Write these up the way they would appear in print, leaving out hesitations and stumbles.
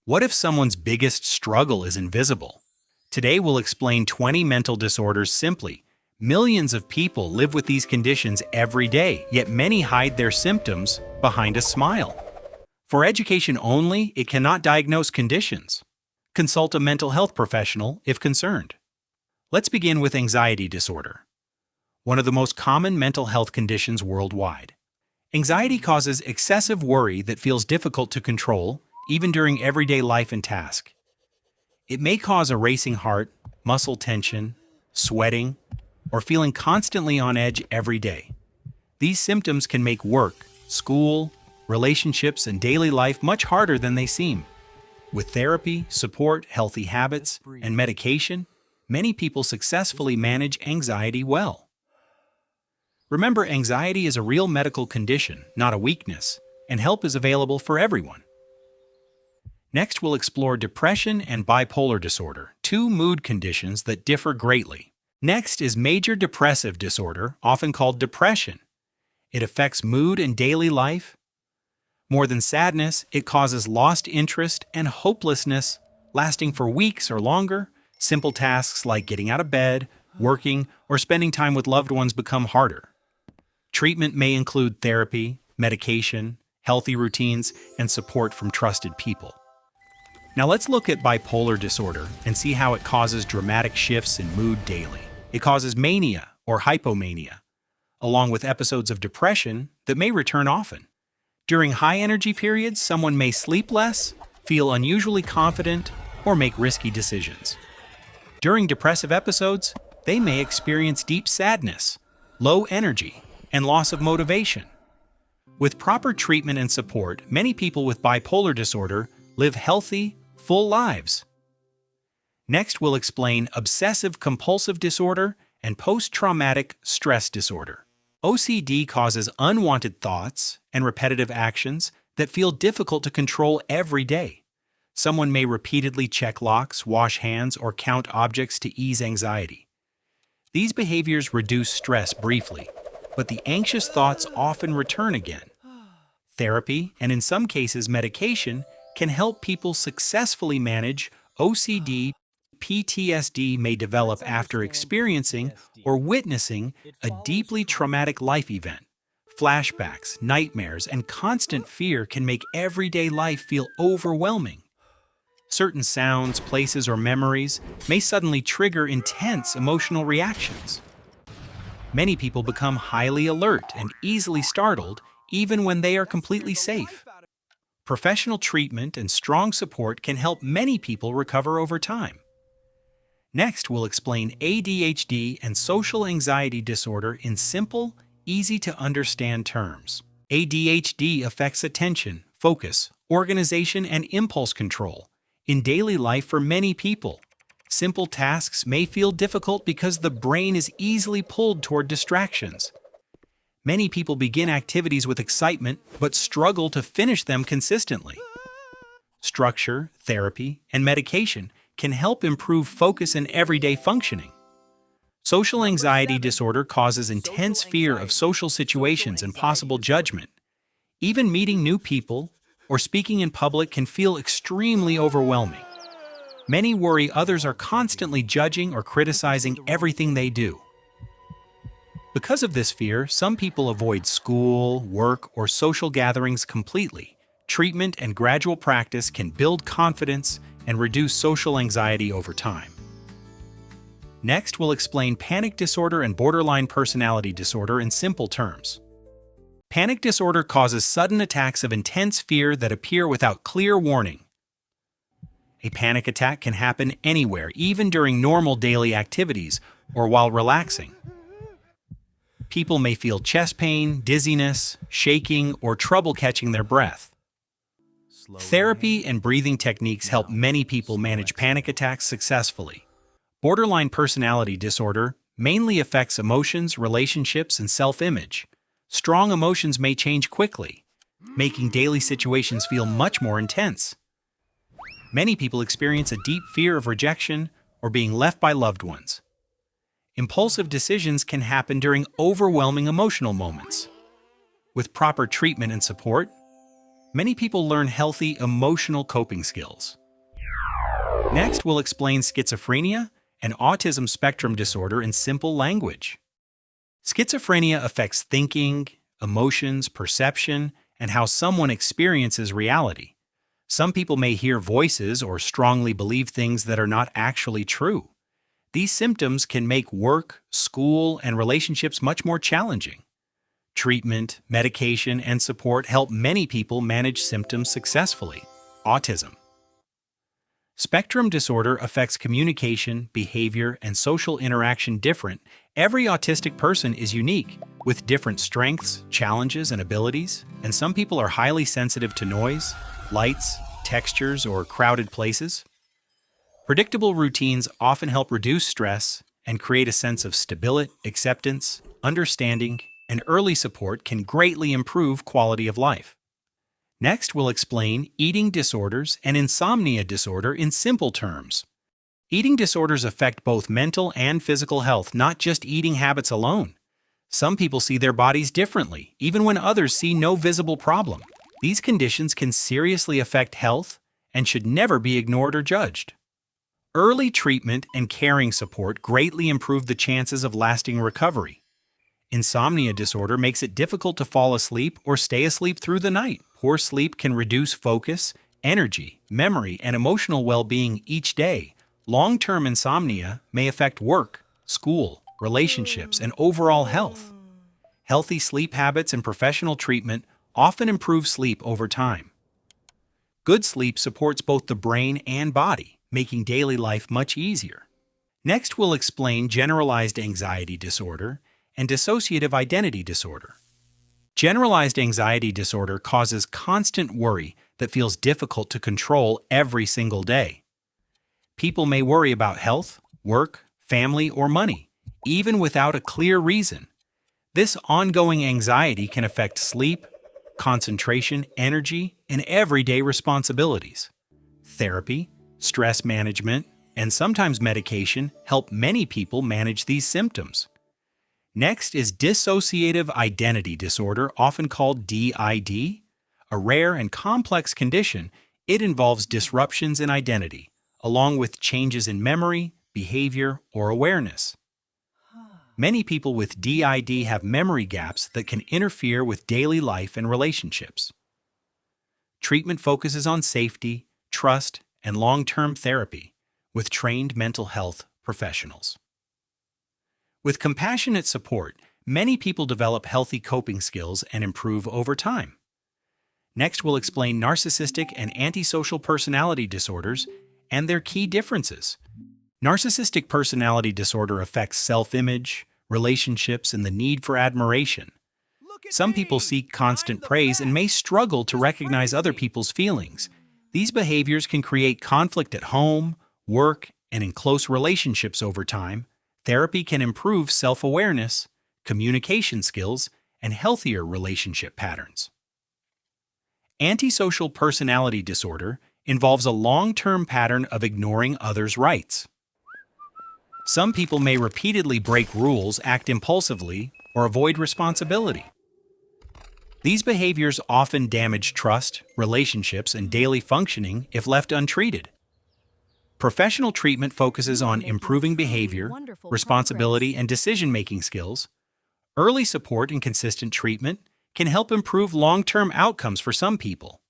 What if someone's biggest struggle is invisible? Today we'll explain 20 mental disorders simply. Millions of people live with these conditions every day, yet many hide their symptoms behind a smile. For education only, it cannot diagnose conditions. Consult a mental health professional if concerned. Let's begin with anxiety disorder, one of the most common mental health conditions worldwide. Anxiety causes excessive worry that feels difficult to control, even during everyday life and task. It may cause a racing heart, muscle tension, sweating, or feeling constantly on edge every day. These symptoms can make work, school, relationships, and daily life much harder than they seem. With therapy, support, healthy habits, and medication, many people successfully manage anxiety well. Remember, anxiety is a real medical condition, not a weakness, and help is available for everyone. Next, we'll explore depression and bipolar disorder, two mood conditions that differ greatly. Next is major depressive disorder, often called depression. It affects mood and daily life. More than sadness, it causes lost interest and hopelessness, lasting for weeks or longer. Simple tasks like getting out of bed, working, or spending time with loved ones become harder. Treatment may include therapy, medication, healthy routines, and support from trusted people. Now let's look at bipolar disorder and see how it causes dramatic shifts in mood daily. It causes mania or hypomania, along with episodes of depression that may return often. During high-energy periods, someone may sleep less, feel unusually confident, or make risky decisions. During depressive episodes, they may experience deep sadness, low energy, and loss of motivation. With proper treatment and support, many people with bipolar disorder live healthy, full lives. Next, we'll explain obsessive-compulsive disorder and post-traumatic stress disorder. OCD causes unwanted thoughts and repetitive actions that feel difficult to control every day. Someone may repeatedly check locks, wash hands, or count objects to ease anxiety. These behaviors reduce stress briefly, but the anxious thoughts often return again. Therapy, and in some cases medication, can help people successfully manage OCD. PTSD may develop after experiencing or witnessing a deeply traumatic life event. Flashbacks, nightmares, and constant fear can make everyday life feel overwhelming. Certain sounds, places, or memories may suddenly trigger intense emotional reactions. Many people become highly alert and easily startled even when they are completely safe. Professional treatment and strong support can help many people recover over time. Next, we'll explain ADHD and social anxiety disorder in simple, easy-to-understand terms. ADHD affects attention, focus, organization, and impulse control in daily life for many people. Simple tasks may feel difficult because the brain is easily pulled toward distractions. Many people begin activities with excitement but struggle to finish them consistently. Structure, therapy, and medication can help improve focus and everyday functioning. Social anxiety disorder causes intense fear of social situations and possible judgment. Even meeting new people or speaking in public can feel extremely overwhelming. Many worry others are constantly judging or criticizing everything they do. Because of this fear, some people avoid school, work, or social gatherings completely. Treatment and gradual practice can build confidence and reduce social anxiety over time. Next, we'll explain panic disorder and borderline personality disorder in simple terms. Panic disorder causes sudden attacks of intense fear that appear without clear warning. A panic attack can happen anywhere, even during normal daily activities or while relaxing. People may feel chest pain, dizziness, shaking, or trouble catching their breath. Therapy and breathing techniques help many people manage panic attacks successfully. Borderline personality disorder mainly affects emotions, relationships, and self-image. Strong emotions may change quickly, making daily situations feel much more intense. Many people experience a deep fear of rejection or being left by loved ones. Impulsive decisions can happen during overwhelming emotional moments. With proper treatment and support, many people learn healthy emotional coping skills. Next, we'll explain schizophrenia and autism spectrum disorder in simple language. Schizophrenia affects thinking, emotions, perception, and how someone experiences reality. Some people may hear voices or strongly believe things that are not actually true. These symptoms can make work, school, and relationships much more challenging. Treatment, medication, and support help many people manage symptoms successfully. Autism. Spectrum disorder affects communication, behavior, and social interaction different. Every autistic person is unique, with different strengths, challenges, and abilities, and some people are highly sensitive to noise, lights, textures, or crowded places. Predictable routines often help reduce stress and create a sense of stability, acceptance, understanding, and early support can greatly improve quality of life. Next, we'll explain eating disorders and insomnia disorder in simple terms. Eating disorders affect both mental and physical health, not just eating habits alone. Some people see their bodies differently, even when others see no visible problem. These conditions can seriously affect health and should never be ignored or judged. Early treatment and caring support greatly improve the chances of lasting recovery. Insomnia disorder makes it difficult to fall asleep or stay asleep through the night. Poor sleep can reduce focus, energy, memory, and emotional well-being each day. Long-term insomnia may affect work, school, relationships, and overall health. Healthy sleep habits and professional treatment often improve sleep over time. Good sleep supports both the brain and body, making daily life much easier. Next, we'll explain generalized anxiety disorder and dissociative identity disorder. Generalized anxiety disorder causes constant worry that feels difficult to control every single day. People may worry about health, work, family, or money, even without a clear reason. This ongoing anxiety can affect sleep, concentration, energy, and everyday responsibilities. Therapy, stress management, and sometimes medication help many people manage these symptoms. Next is dissociative identity disorder, often called DID, a rare and complex condition. It involves disruptions in identity, along with changes in memory, behavior, or awareness. Many people with DID have memory gaps that can interfere with daily life and relationships. Treatment focuses on safety, trust, and long-term therapy with trained mental health professionals. With compassionate support, many people develop healthy coping skills and improve over time. Next, we'll explain narcissistic and antisocial personality disorders and their key differences. Narcissistic personality disorder affects self-image, relationships, and the need for admiration. Some people seek constant praise and may struggle to recognize other people's feelings. These behaviors can create conflict at home, work, and in close relationships over time. Therapy can improve self-awareness, communication skills, and healthier relationship patterns. Antisocial personality disorder involves a long-term pattern of ignoring others' rights. Some people may repeatedly break rules, act impulsively, or avoid responsibility. These behaviors often damage trust, relationships, and daily functioning if left untreated. Professional treatment focuses on improving behavior, responsibility, and decision-making skills. Early support and consistent treatment can help improve long-term outcomes for some people.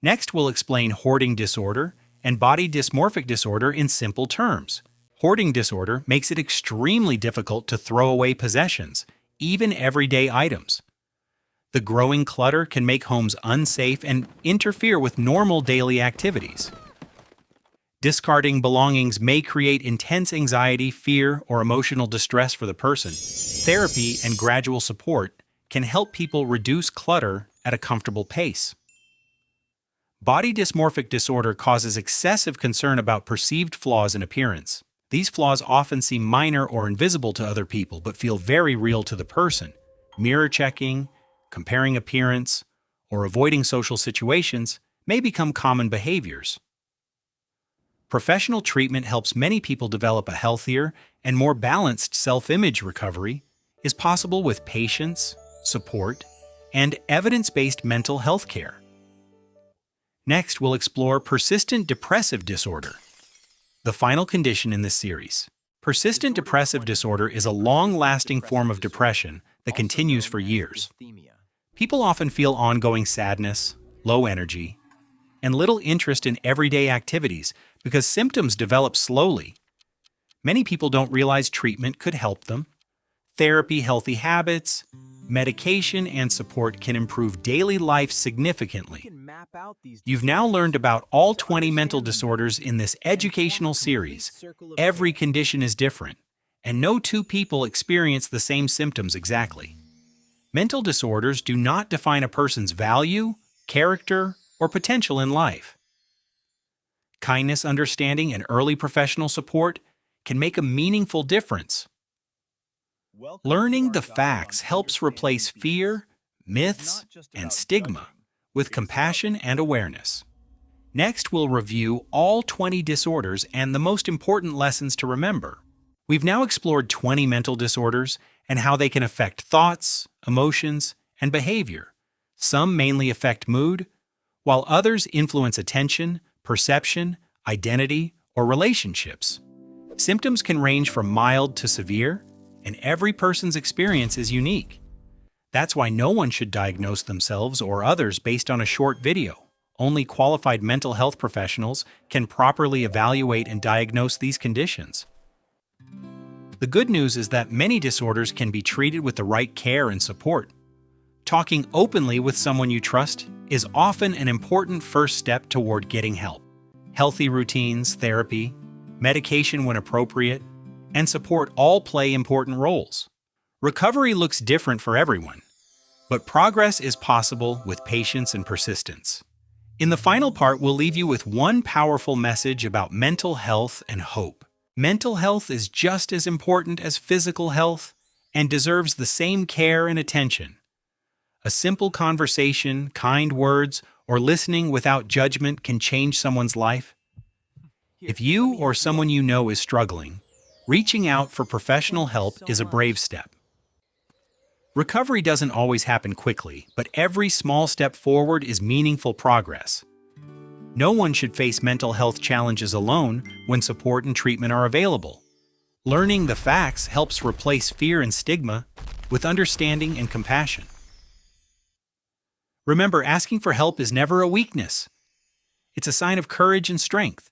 Next, we'll explain hoarding disorder and body dysmorphic disorder in simple terms. Hoarding disorder makes it extremely difficult to throw away possessions, even everyday items. The growing clutter can make homes unsafe and interfere with normal daily activities. Discarding belongings may create intense anxiety, fear, or emotional distress for the person. Therapy and gradual support can help people reduce clutter at a comfortable pace. Body dysmorphic disorder causes excessive concern about perceived flaws in appearance. These flaws often seem minor or invisible to other people but feel very real to the person. Mirror checking, comparing appearance, or avoiding social situations may become common behaviors. Professional treatment helps many people develop a healthier and more balanced self-image. Recovery is possible with patience, support, and evidence-based mental health care. Next, we'll explore persistent depressive disorder, the final condition in this series. Persistent depressive disorder is a long-lasting form of depression that continues for years. People often feel ongoing sadness, low energy, and little interest in everyday activities because symptoms develop slowly. Many people don't realize treatment could help them. Therapy, healthy habits, medication, and support can improve daily life significantly. You've now learned about all 20 mental disorders in this educational series. Every condition is different, and no two people experience the same symptoms exactly. Mental disorders do not define a person's value, character, or potential in life. Kindness, understanding, and early professional support can make a meaningful difference. Learning the facts helps replace fear, myths, and stigma with compassion and awareness. Next, we'll review all 20 disorders and the most important lessons to remember. We've now explored 20 mental disorders and how they can affect thoughts, emotions, and behavior. Some mainly affect mood, while others influence attention, perception, identity, or relationships. Symptoms can range from mild to severe, and every person's experience is unique. That's why no one should diagnose themselves or others based on a short video. Only qualified mental health professionals can properly evaluate and diagnose these conditions. The good news is that many disorders can be treated with the right care and support. Talking openly with someone you trust is often an important first step toward getting help. Healthy routines, therapy, medication when appropriate, and support all play important roles. Recovery looks different for everyone, but progress is possible with patience and persistence. In the final part, we'll leave you with one powerful message about mental health and hope. Mental health is just as important as physical health and deserves the same care and attention. A simple conversation, kind words, or listening without judgment can change someone's life. If you or someone you know is struggling, reaching out for professional help is a brave step. Recovery doesn't always happen quickly, but every small step forward is meaningful progress. No one should face mental health challenges alone when support and treatment are available. Learning the facts helps replace fear and stigma with understanding and compassion. Remember, asking for help is never a weakness. It's a sign of courage and strength.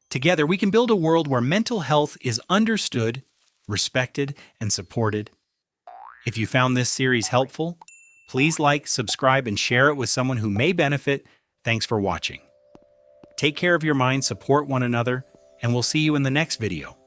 Together, we can build a world where mental health is understood, respected, and supported. If you found this series helpful, please like, subscribe, and share it with someone who may benefit. Thanks for watching. Take care of your mind, support one another, and we'll see you in the next video.